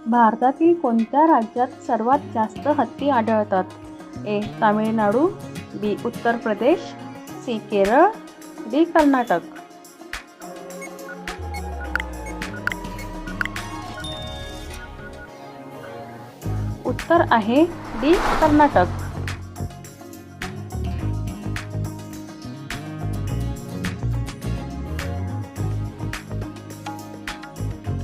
भारतातील कोणत्या राज्यात सर्वात जास्त हत्ती आढळतात? ए. तामिळनाडू, बी. उत्तर प्रदेश, सी. केरळ, डी. कर्नाटक. उत्तर आहे डी. कर्नाटक.